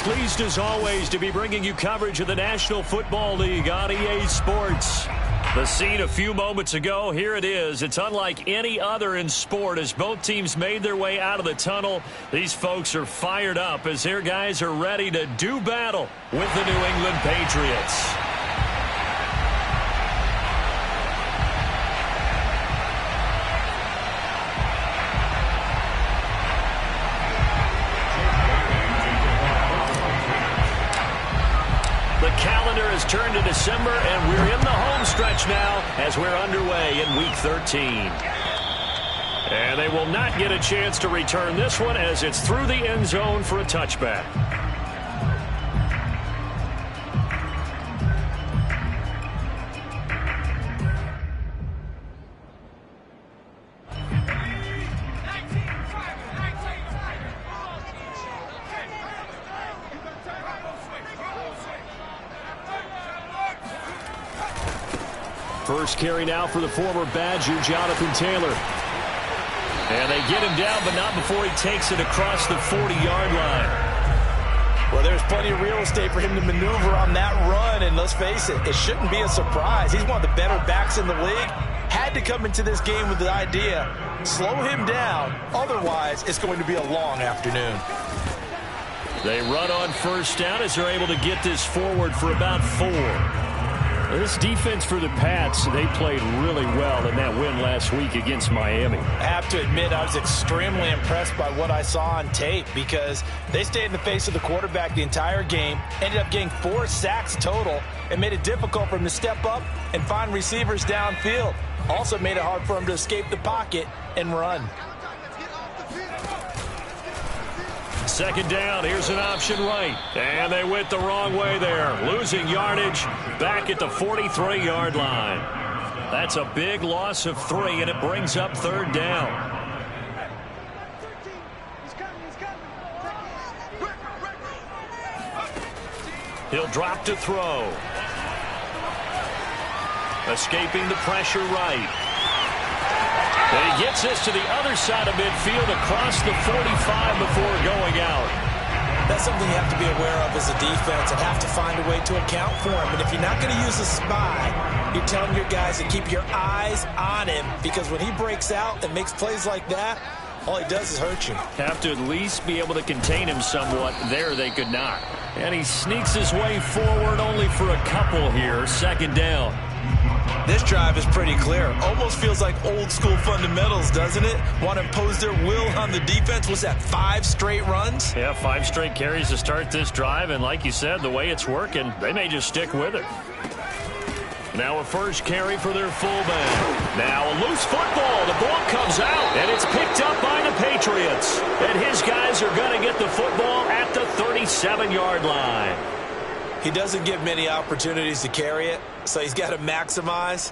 pleased as always to be bringing you coverage of the National Football League on EA Sports. The scene a few moments ago, here it is. It's unlike any other in sport as both teams made their way out of the tunnel. These folks are fired up as their guys are ready to do battle with the New England Patriots. Has turned to December, and we're in the home stretch now as we're underway in Week 13. And they will not get a chance to return this one as it's through the end zone for a touchback. First carry now for the former Badger, Jonathan Taylor. And they get him down, but not before he takes it across the 40-yard line. Well, there's plenty of real estate for him to maneuver on that run, and let's face it, it shouldn't be a surprise. He's one of the better backs in the league. Had to come into this game with the idea, slow him down, otherwise it's going to be a long afternoon. They run on first down as they're able to get this forward for about 4. This defense for the Pats, they played really well in that win last week against Miami. I have to admit, I was extremely impressed by what I saw on tape because they stayed in the face of the quarterback the entire game, ended up getting 4 sacks total, and made it difficult for him to step up and find receivers downfield. Also made it hard for him to escape the pocket and run. Second down, here's an option right. And they went the wrong way there. Losing yardage back at the 43-yard line. That's a big loss of 3, and it brings up third down. He'll drop to throw. Escaping the pressure right. And he gets this to the other side of midfield across the 45 before going out. That's something you have to be aware of as a defense and have to find a way to account for him. And if you're not going to use a spy, you're telling your guys to keep your eyes on him because when he breaks out and makes plays like that, all he does is hurt you. Have to at least be able to contain him somewhat. There they could not. And he sneaks his way forward only for a couple here. Second down. This drive is pretty clear. Almost feels like old school fundamentals, doesn't it? Want to impose their will on the defense. Was that 5 straight runs? Yeah, 5 straight carries to start this drive. And like you said, the way it's working, they may just stick with it. Now a first carry for their fullback. Now a loose football. The ball comes out, and it's picked up by the Patriots. And his guys are going to get the football at the 37-yard line. He doesn't give many opportunities to carry it, so he's got to maximize.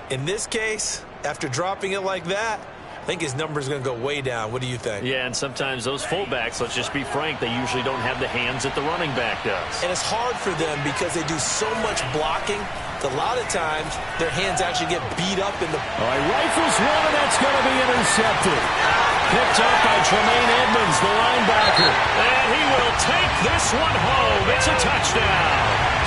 In this case, after dropping it like that, I think his number is going to go way down. What do you think? Yeah, and sometimes those fullbacks, let's just be frank, they usually don't have the hands that the running back does. And it's hard for them because they do so much blocking. A lot of times, their hands actually get beat up in the... All right, rifles one, and that's going to be intercepted. Picked up by Tremaine Edmonds, the linebacker. And he will take this one home. It's a touchdown.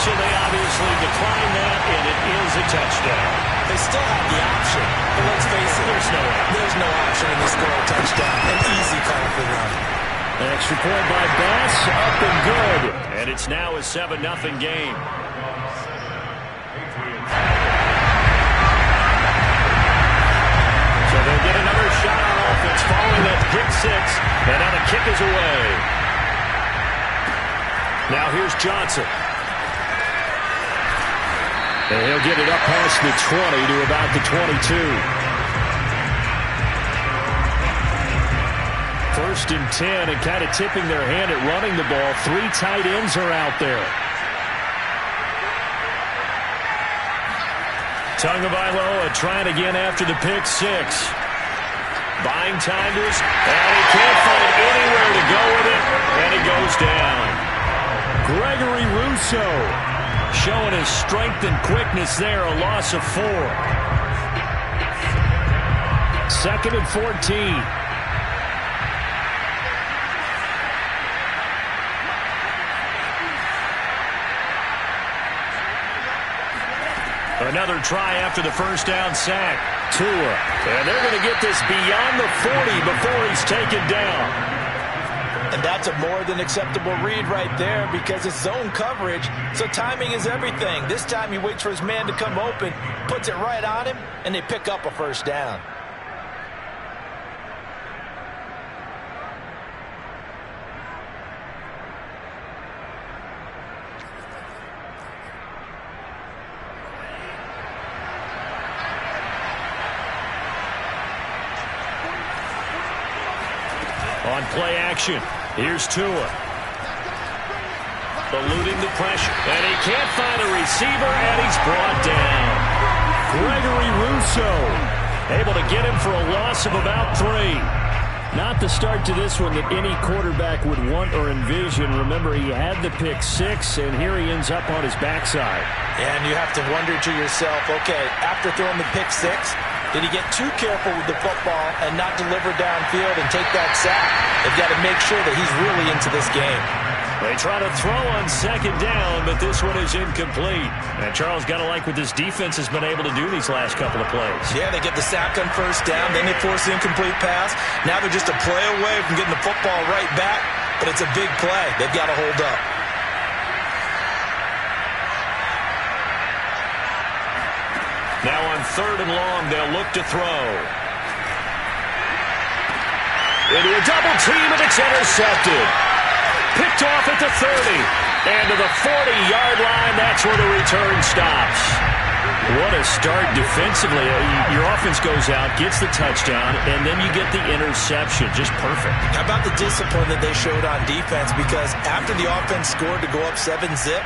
So they obviously declined that, and it is a touchdown. They still have the option. But let's face it, there's no option in the score touchdown. An easy call for them. Extra point by Bass, up and good. And it's now a 7-0 game. So they'll get another shot on offense following that pick 6, and now the kick is away. Now here's Johnson. And he'll get it up past the 20 to about the 22. First and 10, and kind of tipping their hand at running the ball. 3 tight ends are out there. Tagovailoa trying again after the pick 6. Buying time to his, and he can't find anywhere to go with it, and he goes down. Gregory Rousseau showing his strength and quickness there, a loss of 4. Second and 14. Another try after the first down sack. Tua. And they're going to get this beyond the 40 before he's taken down. And that's a more than acceptable read right there because it's zone coverage, so timing is everything. This time he waits for his man to come open, puts it right on him, and they pick up a first down. On play action, here's Tua. Eluding the pressure, and he can't find a receiver, and he's brought down. Gregory Rousseau able to get him for a loss of about 3. Not the start to this one that any quarterback would want or envision. Remember, he had the pick 6, and here he ends up on his backside. And you have to wonder to yourself, okay, after throwing the pick 6, did he get too careful with the football and not deliver downfield and take that sack? They've got to make sure that he's really into this game. They try to throw on second down, but this one is incomplete. And Charles got to like what this defense has been able to do these last couple of plays. Yeah, they get the sack on first down, then they force the incomplete pass. Now they're just a play away from getting the football right back, but it's a big play. They've got to hold up. Now on 3rd and long, they'll look to throw. Into a double team, and it's intercepted. Picked off at the 30. And to the 40-yard line, that's where the return stops. What a start defensively. Your offense goes out, gets the touchdown, and then you get the interception. Just perfect. How about the discipline that they showed on defense? Because after the offense scored to go up 7-zip,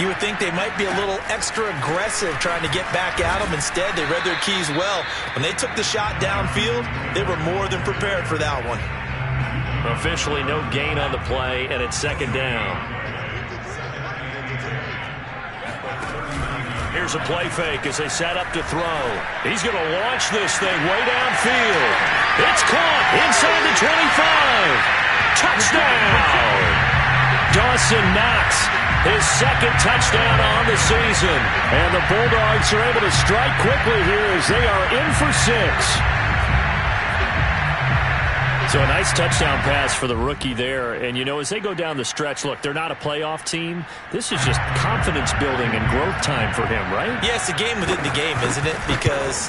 you would think they might be a little extra aggressive trying to get back at them. Instead, they read their keys well. When they took the shot downfield, they were more than prepared for that one. Officially no gain on the play, and it's second down. Here's a play fake as they set up to throw. He's going to launch this thing way downfield. It's caught inside the 25. Touchdown! Dawson Knox, his second touchdown on the season. And the Bulldogs are able to strike quickly here as they are in for 6. So a nice touchdown pass for the rookie there. And, you know, as they go down the stretch, look, they're not a playoff team. This is just confidence building and growth time for him, right? Yeah, it's a game within the game, isn't it? Because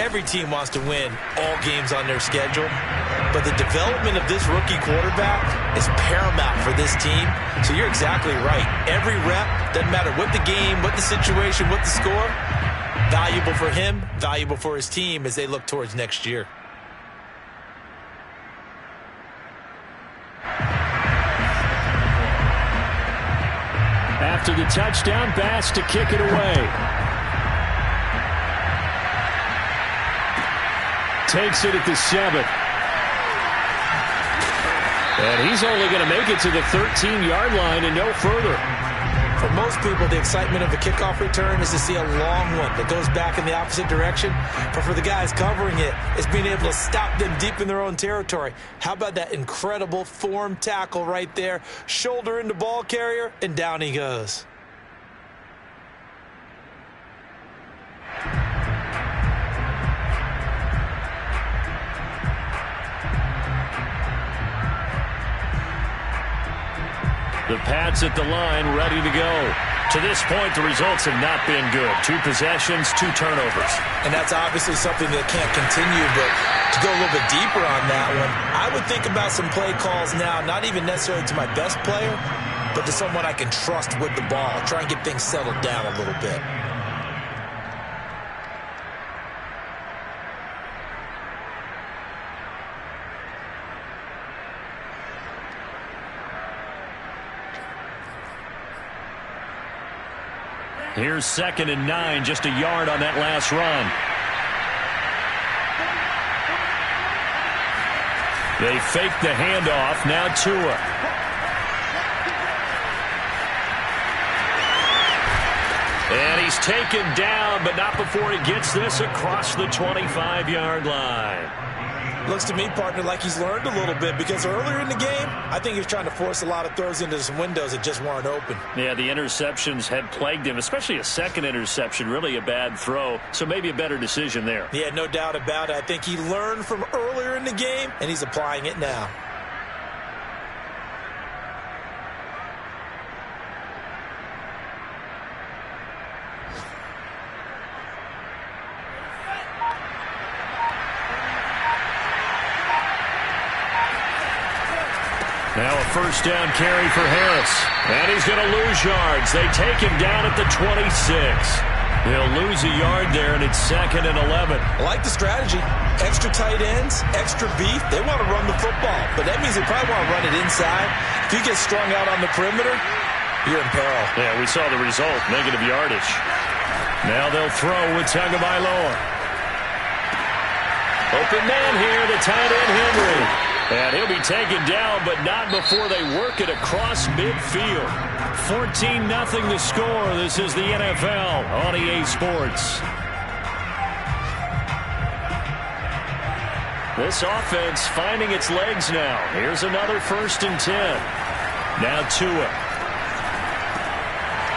every team wants to win all games on their schedule. But the development of this rookie quarterback is paramount for this team. So you're exactly right. Every rep, doesn't matter what the game, what the situation, what the score, valuable for him, valuable for his team as they look towards next year. After the touchdown, Bass to kick it away. Takes it at the 7. And he's only going to make it to the 13-yard line and no further. For most people, the excitement of a kickoff return is to see a long one that goes back in the opposite direction. But for the guys covering it, it's being able to stop them deep in their own territory. How about that incredible form tackle right there? Shoulder into ball carrier, and down he goes. The Pats at the line, ready to go. To this point, the results have not been good. 2 possessions, 2 turnovers. And that's obviously something that can't continue, but to go a little bit deeper on that one, I would think about some play calls now, not even necessarily to my best player, but to someone I can trust with the ball. Try and get things settled down a little bit. Here's 2nd and 9, just a yard on that last run. They fake the handoff, now Tua. And he's taken down, but not before he gets this across the 25-yard line. Looks to me, partner, like he's learned a little bit, because earlier in the game, I think he was trying to force a lot of throws into some windows that just weren't open. Yeah, the interceptions had plagued him, especially a second interception, really a bad throw, so maybe a better decision there. Yeah, no doubt about it. I think he learned from earlier in the game, and he's applying it now. Now a first down carry for Harris. And he's going to lose yards. They take him down at the 26. He'll lose a yard there, and it's 2nd and 11. I like the strategy. Extra tight ends, extra beef. They want to run the football, but that means they probably want to run it inside. If you get strung out on the perimeter, you're in peril. Yeah, we saw the result, negative yardage. Now they'll throw with Tagovailoa. Open man here, the tight end Henry. And he'll be taken down, but not before they work it across midfield. 14-0 the score. This is the NFL on EA Sports. This offense finding its legs now. Here's another 1st and 10. Now Tua.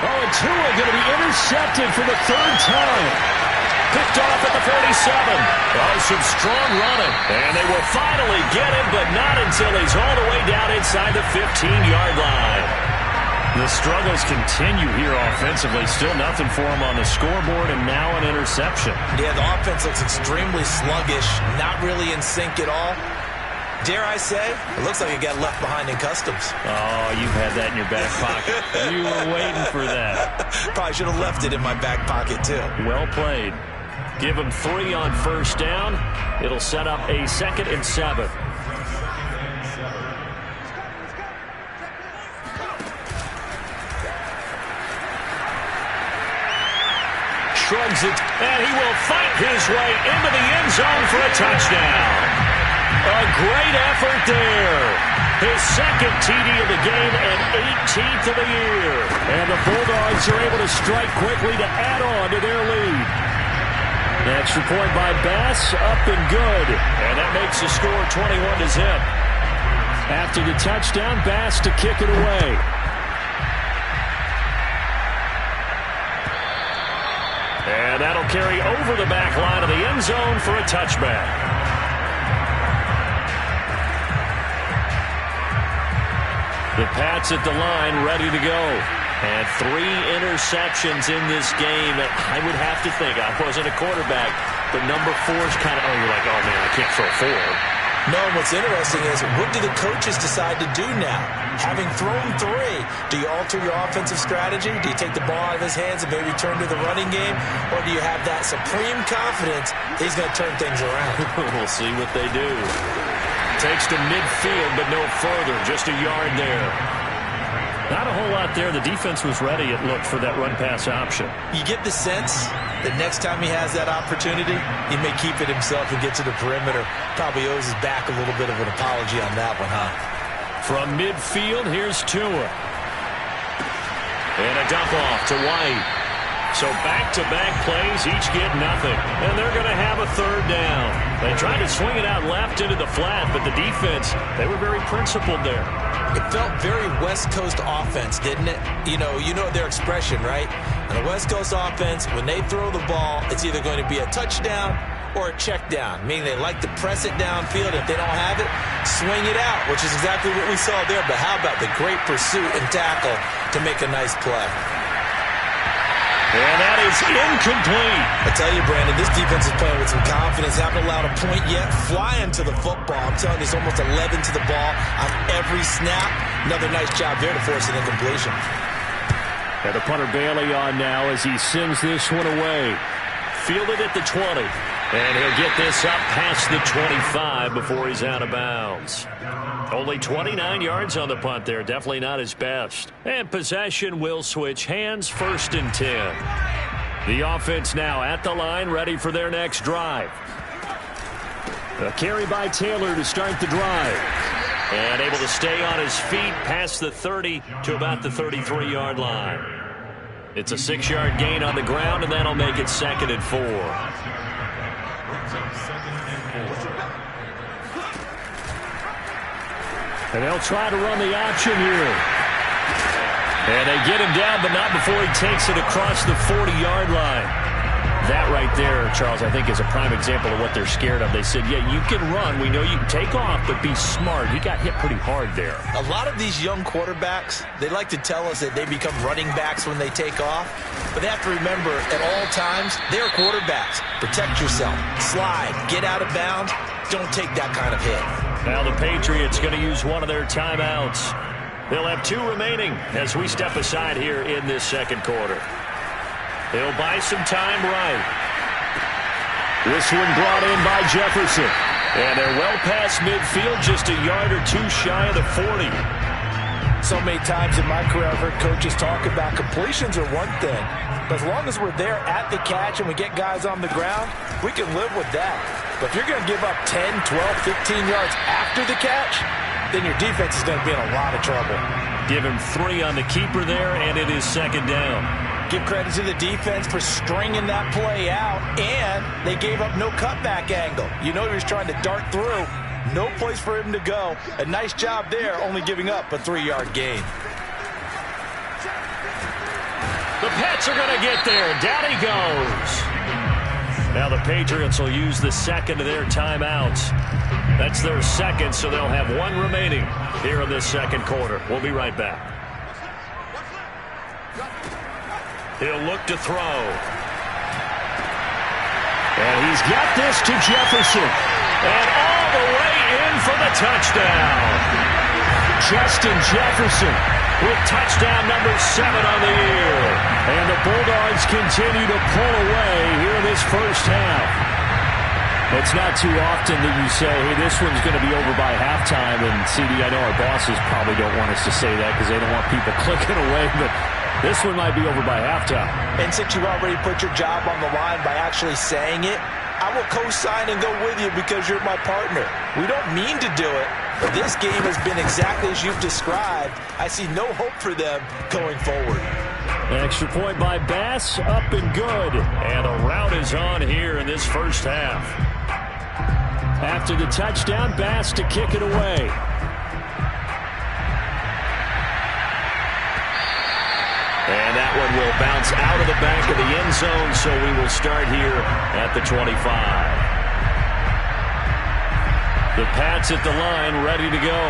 Oh, and Tua going to be intercepted for the 3rd time. Picked off at the 47. Oh, some strong running. And they will finally get him, but not until he's all the way down inside the 15-yard line. The struggles continue here offensively. Still nothing for him on the scoreboard, and now an interception. Yeah, the offense looks extremely sluggish, not really in sync at all. Dare I say, it looks like it got left behind in customs. Oh, you've had that in your back pocket. You were waiting for that. Probably should have left it in my back pocket, too. Well played. Give him 3 on first down. It'll set up a 2nd and 7. Shrugs it, and he will fight his way into the end zone for a touchdown. A great effort there. His 2nd TD of the game and 18th of the year. And the Bulldogs are able to strike quickly to add on to their lead. Extra point by Bass, up and good. And that makes the score 21-0. After the touchdown, Bass to kick it away. And that'll carry over the back line of the end zone for a touchback. The Pats at the line, ready to go. And 3 interceptions in this game. I would have to think, I wasn't a quarterback, but number 4 is kind of, oh, you're like, oh, man, I can't throw 4. No, what's interesting is, what do the coaches decide to do now? Having thrown 3, do you alter your offensive strategy? Do you take the ball out of his hands and maybe turn to the running game? Or do you have that supreme confidence he's going to turn things around? We'll see what they do. Takes to midfield, but no further. Just a yard there. Not a whole lot there. The defense was ready, it looked, for that run-pass option. You get the sense that next time he has that opportunity, he may keep it himself and get to the perimeter. Probably owes his back a little bit of an apology on that one, huh? From midfield, here's Tua. And a dump off to White. So back-to-back plays, each get nothing. And they're going to have a 3rd down. They tried to swing it out left into the flat, but the defense, they were very principled there. It felt very West Coast offense, didn't it? You know their expression, right? And the West Coast offense, when they throw the ball, it's either going to be a touchdown or a check down, meaning they like to press it downfield. If they don't have it, swing it out, which is exactly what we saw there. But how about the great pursuit and tackle to make a nice play? And that is incomplete. I tell you, Brandon, this defense is playing with some confidence. Haven't allowed a point yet. Flying to the football. I'm telling you, it's almost 11 to the ball on every snap. Another nice job there to force an incompletion. And the punter Bailey on now as he sends this one away. Fielded at the 20. And he'll get this up past the 25 before he's out of bounds. Only 29 yards on the punt there. Definitely not his best. And possession will switch hands, 1st and 10. The offense now at the line, ready for their next drive. A carry by Taylor to start the drive. And able to stay on his feet past the 30 to about the 33-yard line. It's a 6-yard gain on the ground, and that'll make it 2nd and 4. And they'll try to run the option here. And they get him down, but not before he takes it across the 40-yard line. That right there, Charles, I think is a prime example of what they're scared of. They said, yeah, you can run. We know you can take off, but be smart. He got hit pretty hard there. A lot of these young quarterbacks, they like to tell us that they become running backs when they take off. But they have to remember, at all times, they're quarterbacks. Protect yourself. Slide. Get out of bounds. Don't take that kind of hit. Now the Patriots going to use one of their timeouts. They'll have 2 remaining as we step aside here in this second quarter. They'll buy some time right. This one brought in by Jefferson. And they're well past midfield, just a yard or 2 shy of the 40. So many times in my career I've heard coaches talk about completions are one thing. But as long as we're there at the catch and we get guys on the ground, we can live with that. But if you're going to give up 10, 12, 15 yards after the catch, then your defense is going to be in a lot of trouble. Give him 3 on the keeper there, and it is second down. Give credit to the defense for stringing that play out, and they gave up no cutback angle. You know he was trying to dart through. No place for him to go. A nice job there, only giving up a 3-yard gain. The Pats are going to get there. Down he goes. Now the Patriots will use the second of their timeouts. That's their second, so they'll have 1 remaining here in this second quarter. We'll be right back. He'll look to throw. And he's got this to Jefferson. And all the way in for the touchdown. Justin Jefferson with touchdown number 7 on the year. And the Bulldogs continue to pull away here in this first half. It's not too often that you say, hey, this one's going to be over by halftime. And, CD, I know our bosses probably don't want us to say that because they don't want people clicking away, but this one might be over by halftime. And since you already put your job on the line by actually saying it, I will co-sign and go with you because you're my partner. We don't mean to do it, but this game has been exactly as you've described. I see no hope for them going forward. An extra point by Bass, up and good. And a rout is on here in this first half. After the touchdown, Bass to kick it away. And that one will bounce out of the back of the end zone, so we will start here at the 25. The Pats at the line, ready to go.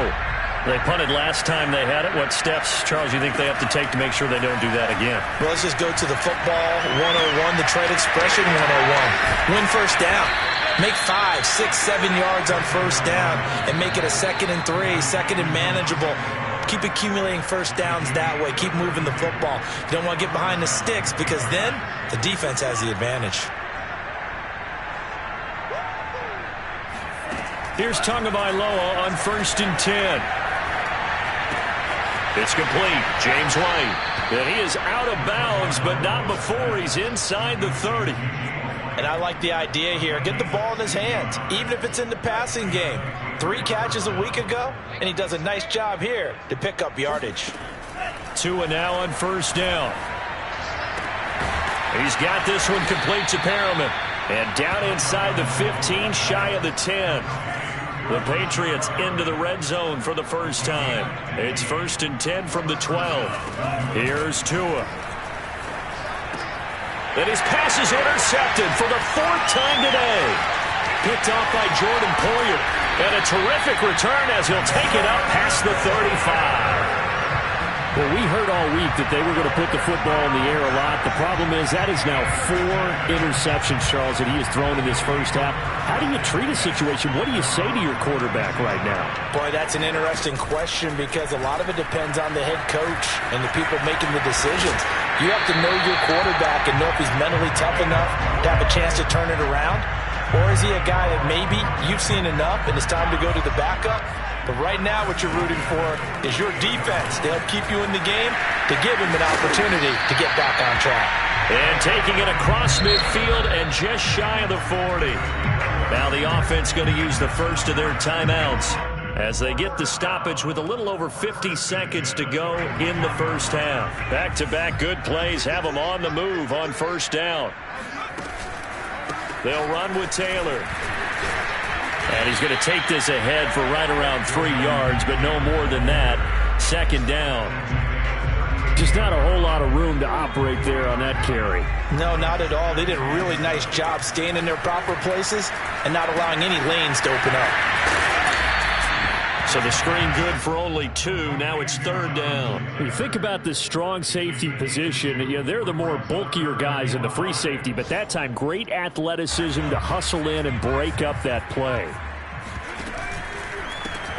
They punted last time they had it. What steps, Charles, you think they have to take to make sure they don't do that again? Well, let's just go to the football 101, the trade expression 101. Win first down. Make 5, 6, 7 yards on first down and make it a 2nd and 3, second and manageable. Keep accumulating first downs that way. Keep moving the football. You don't want to get behind the sticks because then the defense has the advantage. Here's Tagovailoa on 1st and 10. It's complete. James White. And he is out of bounds, but not before he's inside the 30. And I like the idea here. Get the ball in his hands, even if it's in the passing game. 3 catches a week ago, and he does a nice job here to pick up yardage. 2 now on first down. He's got this one complete to Perriman. And down inside the 15, shy of the 10. The Patriots into the red zone for the first time. It's 1st and 10 from the 12. Here's Tua. And his pass is intercepted for the 4th time today. Picked off by Jordan Poyer. And a terrific return as he'll take it up past the 35. Well, we heard all week that they were going to put the football in the air a lot. The problem is that is now 4 interceptions, Charles, that he has thrown in this first half. How do you treat a situation? What do you say to your quarterback right now? Boy, that's an interesting question because a lot of it depends on the head coach and the people making the decisions. You have to know your quarterback and know if he's mentally tough enough to have a chance to turn it around. Or is he a guy that maybe you've seen enough and it's time to go to the backup? But right now what you're rooting for is your defense to help keep you in the game, to give him an opportunity to get back on track. And taking it across midfield and just shy of the 40. Now the offense going to use the first of their timeouts as they get the stoppage with a little over 50 seconds to go in the first half. Back-to-back good plays have them on the move on first down. They'll run with Taylor. And he's going to take this ahead for right around 3 yards, but no more than that. Second down. Just not a whole lot of room to operate there on that carry. No, not at all. They did a really nice job staying in their proper places and not allowing any lanes to open up. So the screen good for only 2. Now it's third down. You think about this strong safety position. You know, they're the more bulkier guys in the free safety, but that time great athleticism to hustle in and break up that play.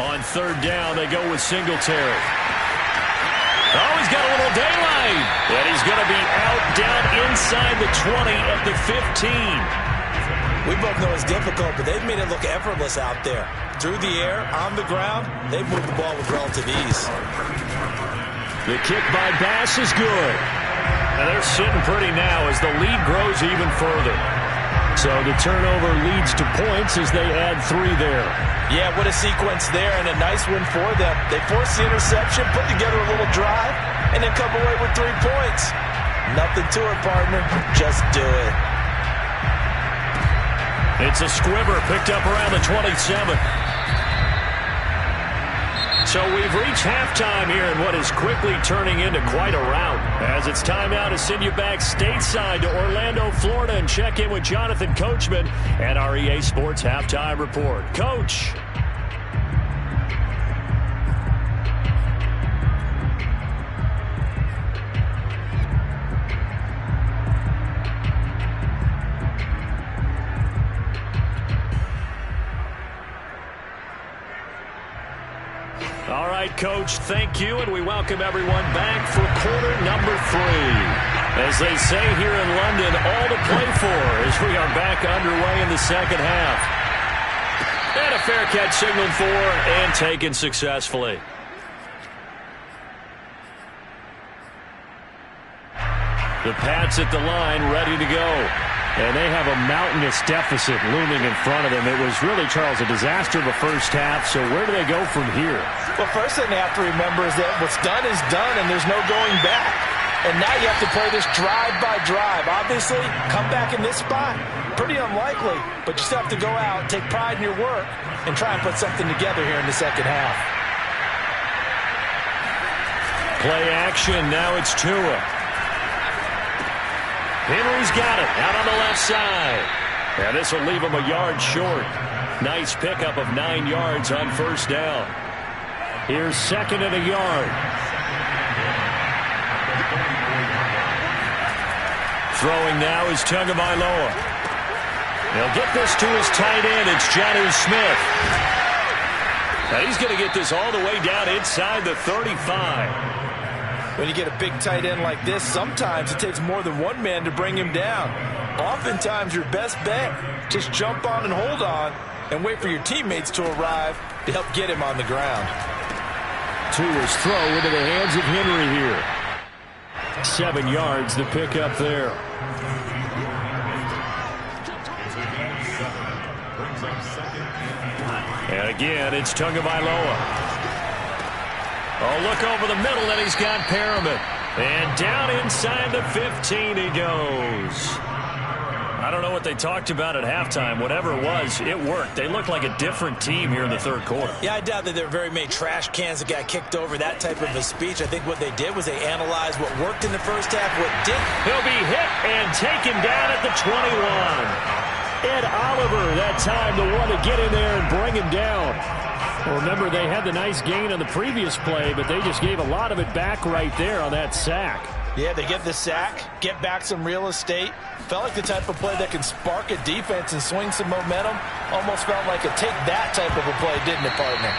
On third down, they go with Singletary. Oh, he's got a little daylight. And he's going to be out down inside the 20 at the 15. We both know it's difficult, but they've made it look effortless out there. Through the air, on the ground, they've moved the ball with relative ease. The kick by Bass is good. And they're sitting pretty now as the lead grows even further. So the turnover leads to points as they add 3 there. Yeah, what a sequence there, and a nice one for them. They forced the interception, put together a little drive, and then come away with 3 points. Nothing to it, partner. Just do it. It's a squibber picked up around the 27. So we've reached halftime here in what is quickly turning into quite a rout. As it's time now to send you back stateside to Orlando, Florida, and check in with Jonathan Coachman at our EA Sports Halftime Report. Coach. All right, Coach, thank you, and we welcome everyone back for quarter number 3. As they say here in London, all to play for as we are back underway in the second half. And a fair catch signaled for and taken successfully. The Pats at the line, ready to go. And they have a mountainous deficit looming in front of them. It was really, Charles, a disaster the first half, so where do they go from here? Well, first thing they have to remember is that what's done is done, and there's no going back. And now you have to play this drive by drive. Obviously, come back in this spot, pretty unlikely, but you still have to go out, take pride in your work, and try and put something together here in the second half. Play action, now it's Tua. Henry's got it out on the left side. And this will leave him a yard short. Nice pickup of 9 yards on first down. Here's second and a yard. Throwing now is Tagovailoa. He'll get this to his tight end. It's Jonnu Smith. Now he's going to get this all the way down inside the 35. When you get a big tight end like this, sometimes it takes more than one man to bring him down. Oftentimes, your best bet, just jump on and hold on and wait for your teammates to arrive to help get him on the ground. Tua's throw into the hands of Henry here. 7 yards, the pickup there. And again, it's Tagovailoa. Oh, look over the middle, and he's got Perriman. And down inside the 15 he goes. I don't know what they talked about at halftime. Whatever it was, it worked. They looked like a different team here in the third quarter. Yeah, I doubt that there were very many trash cans that got kicked over, that type of a speech. I think what they did was they analyzed what worked in the first half, what didn't. He'll be hit and taken down at the 21. Ed Oliver, that time, the one to get in there and bring him down. Well, remember, they had the nice gain on the previous play, but they just gave a lot of it back right there on that sack. Yeah, they get the sack, get back some real estate. Felt like the type of play that can spark a defense and swing some momentum. Almost felt like a take that type of a play, didn't it, partner?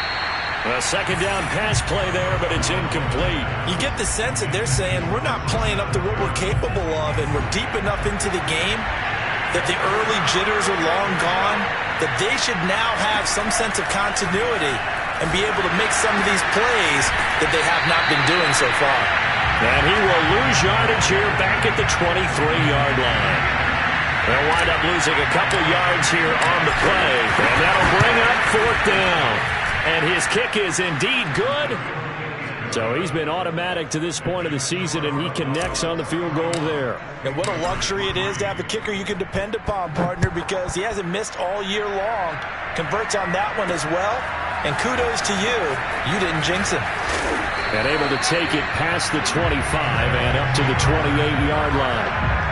A second down pass play there, but it's incomplete. You get the sense that they're saying we're not playing up to what we're capable of, and we're deep enough into the game that the early jitters are long gone, that they should now have some sense of continuity and be able to make some of these plays that they have not been doing so far. And he will lose yardage here back at the 23-yard line. They'll wind up losing a couple yards here on the play, and that'll bring up fourth down. And his kick is indeed good. So he's been automatic to this point of the season, and he connects on the field goal there. And what a luxury it is to have a kicker you can depend upon, partner, because he hasn't missed all year long. Converts on that one as well. And kudos to you. You didn't jinx him. And able to take it past the 25 and up to the 28-yard line.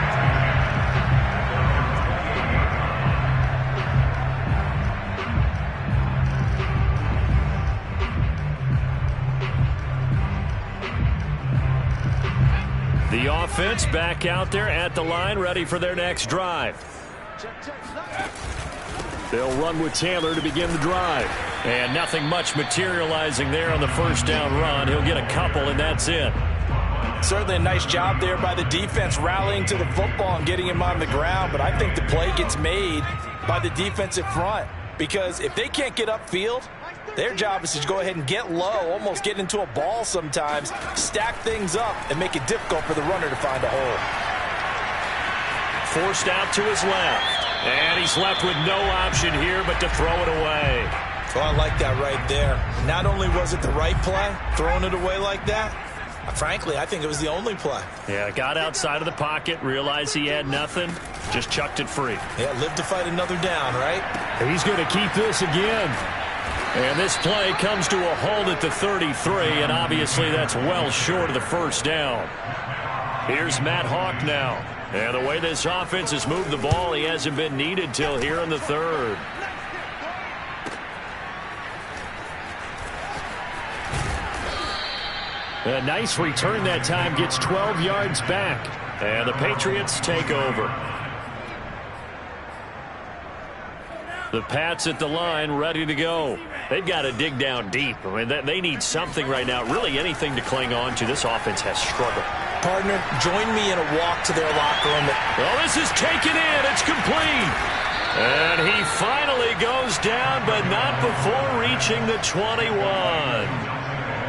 The offense back out there at the line, ready for their next drive. They'll run with Taylor to begin the drive. And nothing much materializing there on the first down run. He'll get a couple, and that's it. Certainly a nice job there by the defense rallying to the football and getting him on the ground. But I think the play gets made by the defensive front. Because if they can't get upfield, their job is to go ahead and get low, almost get into a ball sometimes, stack things up, and make it difficult for the runner to find a hole. Forced out to his left. And he's left with no option here but to throw it away. Well, I like that right there. Not only was it the right play, throwing it away like that, frankly, I think it was the only play. Yeah, got outside of the pocket, realized he had nothing, just chucked it free. Yeah, live to fight another down, right? He's going to keep this again. And this play comes to a halt at the 33, and obviously that's well short of the first down. Here's Matt Hawk now. And the way this offense has moved the ball, he hasn't been needed till here in the third. A nice return that time, gets 12 yards back. And the Patriots take over. The Pats at the line, ready to go. They've got to dig down deep. I mean, they need something right now, really anything to cling on to. This offense has struggled. Partner, join me in a walk to their locker room. Well, this is taken in. It's complete. And he finally goes down, but not before reaching the 21.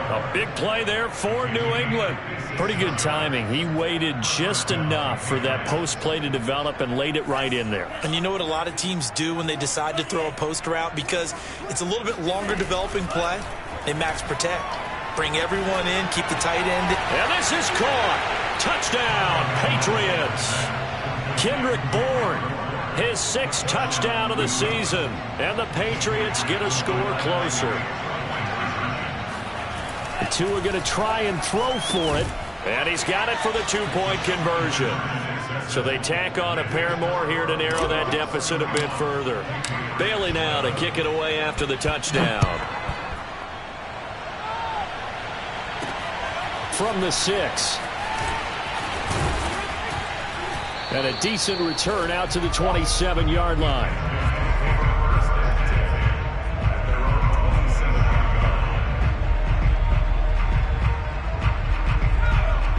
A big play there for New England. Pretty good timing. He waited just enough for that post play to develop and laid it right in there. And you know what a lot of teams do when they decide to throw a post route? Because it's a little bit longer developing play. They max protect. Bring everyone in, keep the tight end. And this is caught. Touchdown, Patriots. Kendrick Bourne, his 6th touchdown of the season. And the Patriots get a score closer. The two are going to try and throw for it. And he's got it for the 2-point conversion. So they tack on a pair more here to narrow that deficit a bit further. Bailey now to kick it away after the touchdown. From the 6. And a decent return out to the 27-yard line.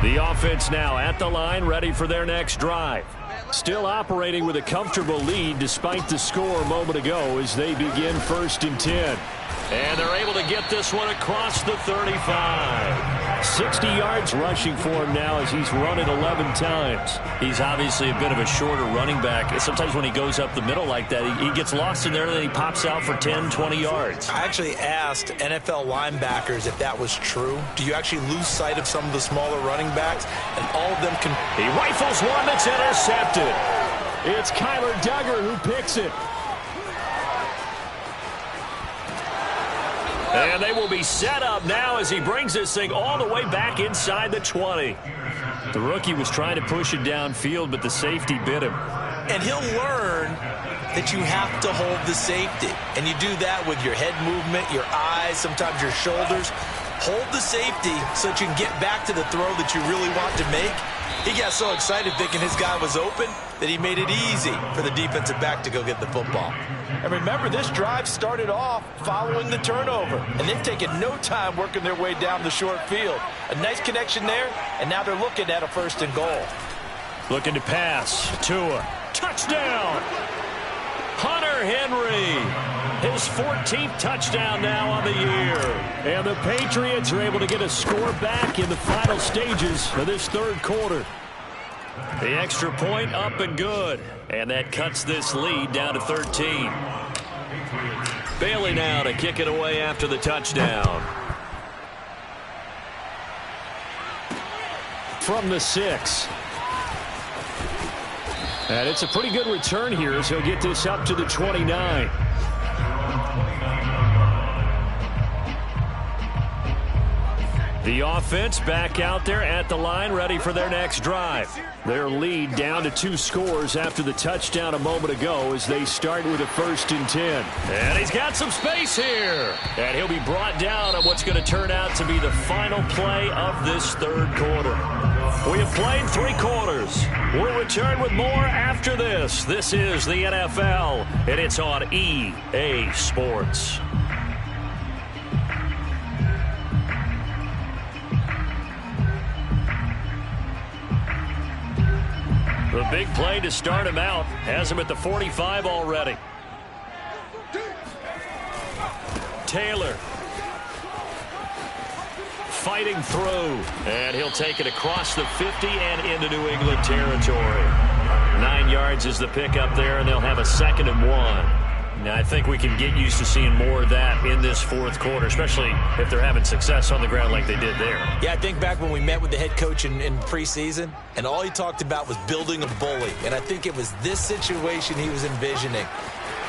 The offense now at the line, ready for their next drive. Still operating with a comfortable lead despite the score a moment ago as they begin 1st and 10. And they're able to get this one across the 35. 60 yards rushing for him now as he's run it 11 times. He's obviously a bit of a shorter running back. Sometimes when he goes up the middle like that, he gets lost in there and then he pops out for 10, 20 yards. I actually asked NFL linebackers if that was true. Do you actually lose sight of some of the smaller running backs? And all of them can... He rifles one that's intercepted. It's Kyler Duggar who picks it. And they will be set up now as he brings this thing all the way back inside the 20. The rookie was trying to push it downfield, but the safety bit him. And he'll learn that you have to hold the safety. And you do that with your head movement, your eyes, sometimes your shoulders. Hold the safety so that you can get back to the throw that you really want to make. He got so excited thinking his guy was open that he made it easy for the defensive back to go get the football. And remember, this drive started off following the turnover, and they've taken no time working their way down the short field. A nice connection there, and now they're looking at a 1st and goal. Looking to pass. Tua. Touchdown! Hunter Henry, his 14th touchdown now on the year. And the Patriots are able to get a score back in the final stages of this 3rd quarter. The extra point up and good. And that cuts this lead down to 13. Bailey now to kick it away after the touchdown. from the 6. And it's a pretty good return here as he'll get this up to the 29. The offense back out there at the line, ready for their next drive. Their lead down to 2 scores after the touchdown a moment ago as they start with a 1st and 10. And he's got some space here. And he'll be brought down on what's going to turn out to be the final play of this 3rd quarter. We have played 3 quarters. We'll return with more after this. This is the NFL, and it's on EA Sports. The big play to start him out has him at the 45 already. Taylor fighting through, and he'll take it across the 50 and into New England territory. 9 yards is the pickup there, and they'll have a 2nd and 1. Now, I think we can get used to seeing more of that in this 4th quarter, especially if they're having success on the ground like they did there. Yeah, I think back when we met with the head coach in preseason, and all he talked about was building a bully. And I think it was this situation he was envisioning.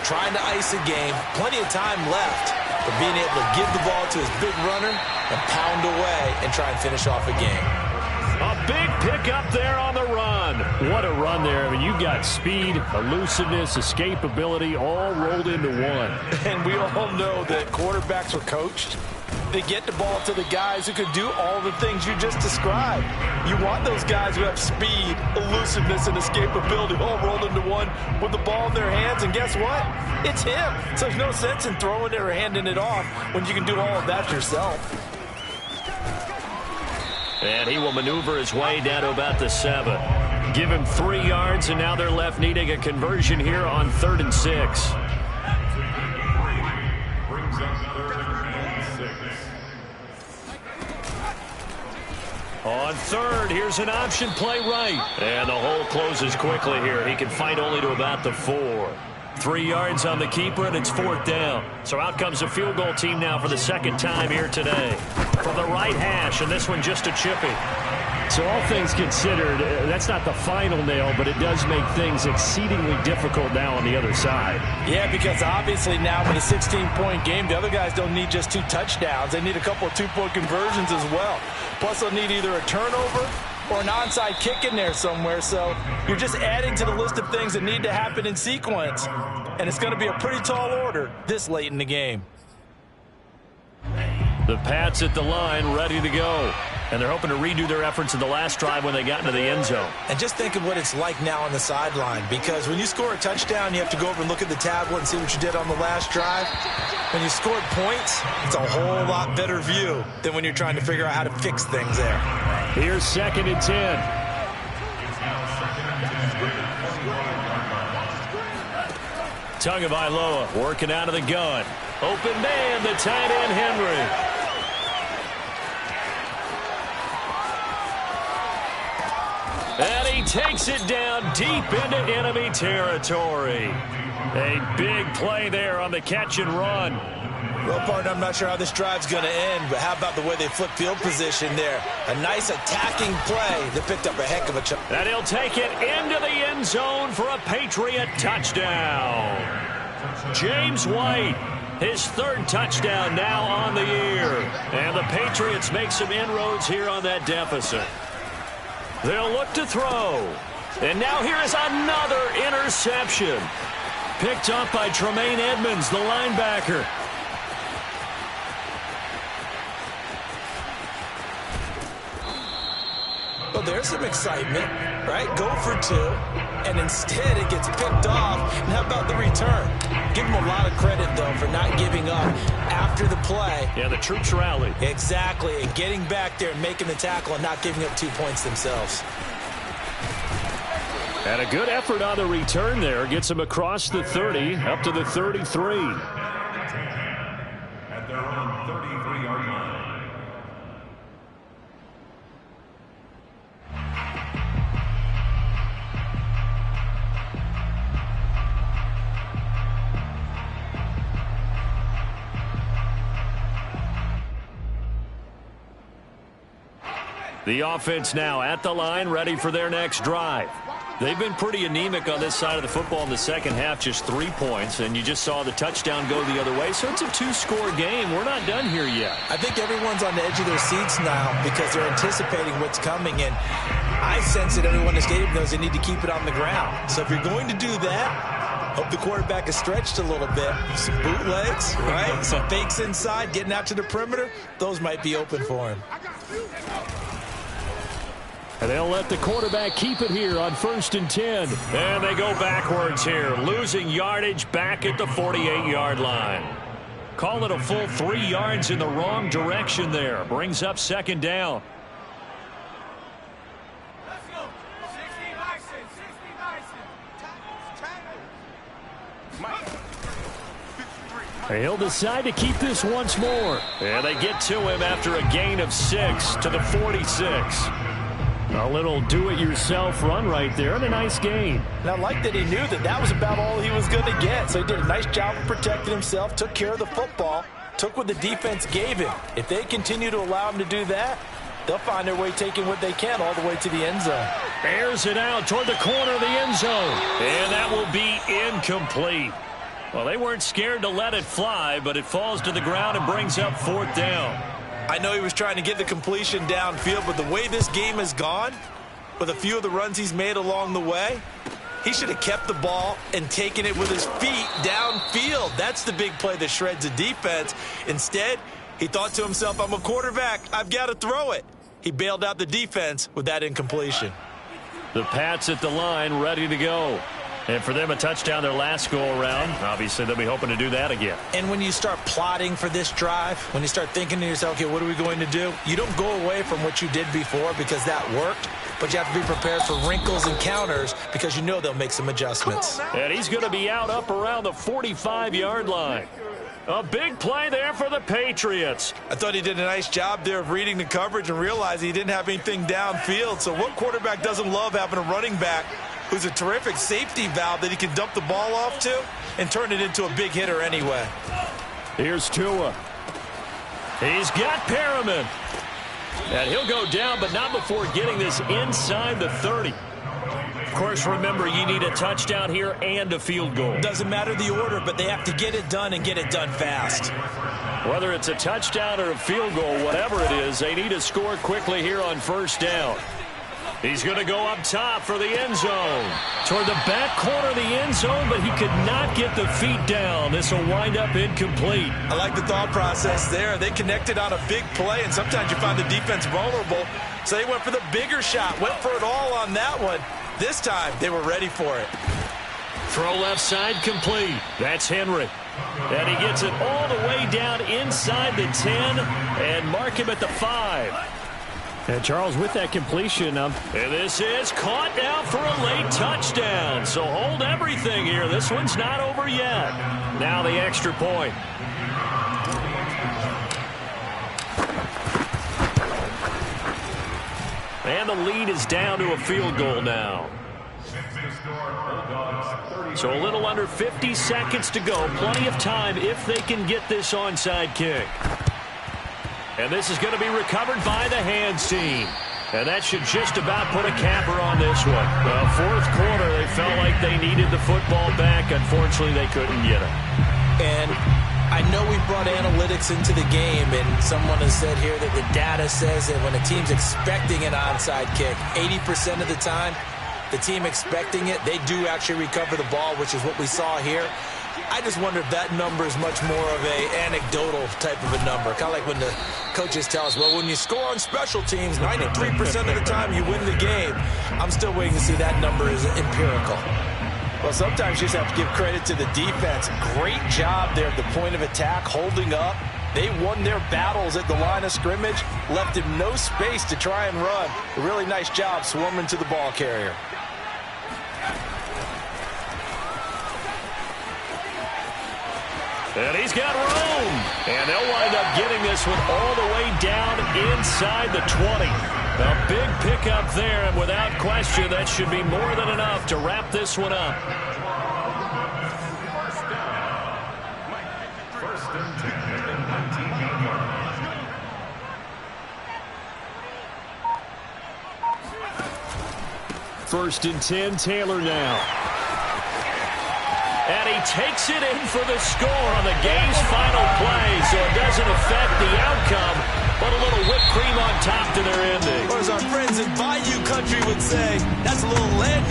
Trying to ice a game, plenty of time left, but being able to give the ball to his big runner and pound away and try and finish off a game. A big pickup there on the run. What a run there. I mean, you got speed, elusiveness, escapability all rolled into one. And we all know that quarterbacks are coached. They get the ball to the guys who can do all the things you just described. You want those guys who have speed, elusiveness, and escapability all rolled into one with the ball in their hands. And guess what? It's him. So there's no sense in throwing it or handing it off when you can do all of that yourself. And he will maneuver his way down to about the 7. Give him 3 yards, and now they're left needing a conversion here on 3rd and 6. On 3rd, here's an option play right. And the hole closes quickly here. He can fight only to about the 4. 3 yards on the keeper, and it's 4th down. So out comes a field goal team now for the 2nd time here today. From the right hash, and this one just a chippy. So all things considered, that's not the final nail, but it does make things exceedingly difficult now on the other side. Yeah, because obviously now with a 16-point game, the other guys don't need just 2 touchdowns. They need a couple of 2-point conversions as well. Plus, they'll need either a turnover or an onside kick in there somewhere. So you're just adding to the list of things that need to happen in sequence. And it's going to be a pretty tall order this late in the game. The Pats at the line, ready to go. And they're hoping to redo their efforts in the last drive when they got into the end zone. And just think of what it's like now on the sideline, because when you score a touchdown, you have to go over and look at the tablet and see what you did on the last drive. When you scored points, it's a whole lot better view than when you're trying to figure out how to fix things there. Here's 2nd and 10. Tagovailoa working out of the gun. Open man, the tight end Henry. And he takes it down deep into enemy territory. A big play there on the catch and run. Well, partner, I'm not sure how this drive's going to end, but how about the way they flip field position there? A nice attacking play that picked up a heck of a chunk. And he'll take it into the end zone for a Patriot touchdown. James White, his 3rd touchdown now on the year. And the Patriots make some inroads here on that deficit. They'll look to throw. And now here is another interception. Picked up by Tremaine Edmonds, the linebacker. Well, there's some excitement, right? Go for 2, and instead it gets picked off. And how about the return? Give them a lot of credit, though, for not giving up after the play. Yeah, the troops rallied. Exactly, and getting back there and making the tackle and not giving up 2 points themselves. And a good effort on the return there. Gets him across the 30, up to the 33. At their own 33-yard line. The offense now at the line, ready for their next drive. They've been pretty anemic on this side of the football in the second half, just 3 points, and you just saw the touchdown go the other way. So it's a 2-score game. We're not done here yet. I think everyone's on the edge of their seats now because they're anticipating what's coming, and I sense that everyone in the stadium knows they need to keep it on the ground. So if you're going to do that, hope the quarterback is stretched a little bit. Some bootlegs, right? Some fakes inside, getting out to the perimeter. Those might be open for him. And they'll let the quarterback keep it here on 1st and 10. And they go backwards here, losing yardage back at the 48-yard line. Call it a full 3 yards in the wrong direction there. Brings up 2nd down. He'll decide to keep this once more. And they get to him after a gain of 6 to the 46. A little do-it-yourself run right there, and a nice gain. And I like that he knew that that was about all he was going to get. So he did a nice job of protecting himself, took care of the football, took what the defense gave him. If they continue to allow him to do that, they'll find their way taking what they can all the way to the end zone. Airs it out toward the corner of the end zone. And that will be incomplete. Well, they weren't scared to let it fly, but it falls to the ground and brings up 4th down. I know he was trying to get the completion downfield, but the way this game has gone, with a few of the runs he's made along the way, he should have kept the ball and taken it with his feet downfield. That's the big play that shreds the defense. Instead, he thought to himself, I'm a quarterback, I've got to throw it. He bailed out the defense with that incompletion. The Pats at the line, ready to go. And for them, a touchdown their last go-around. Obviously, they'll be hoping to do that again. And when you start plotting for this drive, when you start thinking to yourself, okay, what are we going to do? You don't go away from what you did before because that worked, but you have to be prepared for wrinkles and counters because you know they'll make some adjustments. And he's going to be out up around the 45-yard line. A big play there for the Patriots. I thought he did a nice job there of reading the coverage and realizing he didn't have anything downfield. So what quarterback doesn't love having a running back who's a terrific safety valve that he can dump the ball off to and turn it into a big hitter anyway? Here's Tua. He's got Perriman. And he'll go down, but not before getting this inside the 30. Of course, remember, you need a touchdown here and a field goal. Doesn't matter the order, but they have to get it done and get it done fast. Whether it's a touchdown or a field goal, whatever it is, they need to score quickly here on 1st down. He's going to go up top for the end zone. Toward the back corner of the end zone, but he could not get the feet down. This will wind up incomplete. I like the thought process there. They connected on a big play, and sometimes you find the defense vulnerable. So they went for the bigger shot, went for it all on that one. This time, they were ready for it. Throw left side complete. That's Henry. And he gets it all the way down inside the 10 and mark him at the 5. And Charles, with that completion, and this is caught now for a late touchdown. So hold everything here. This one's not over yet. Now the extra point. And the lead is down to a field goal now. So a little under 50 seconds to go. Plenty of time if they can get this onside kick. And this is going to be recovered by the hands team. And that should just about put a capper on this one. Well, 4th quarter, they felt like they needed the football back. Unfortunately, they couldn't get it. And I know we brought analytics into the game, and someone has said here that the data says that when a team's expecting an onside kick, 80% of the time, the team expecting it, they do actually recover the ball, which is what we saw here. I just wonder if that number is much more of a anecdotal type of a number. Kind of like when the coaches tell us, well, when you score on special teams, 93% of the time you win the game. I'm still waiting to see that number is empirical. Well, sometimes you just have to give credit to the defense. Great job there at the point of attack, holding up. They won their battles at the line of scrimmage, left him no space to try and run. A really nice job swarming to the ball carrier. And he's got room. And they'll wind up getting this one all the way down inside the 20. A big pickup there, and without question, that should be more than enough to wrap this one up. First and 10 at the 19-yard line. First and 10, Taylor now. And he takes it in for the score on the game's final play, so it doesn't affect the outcome, but a little whipped cream on top to their ending. Or as our friends in Bayou Country would say, that's a little lead.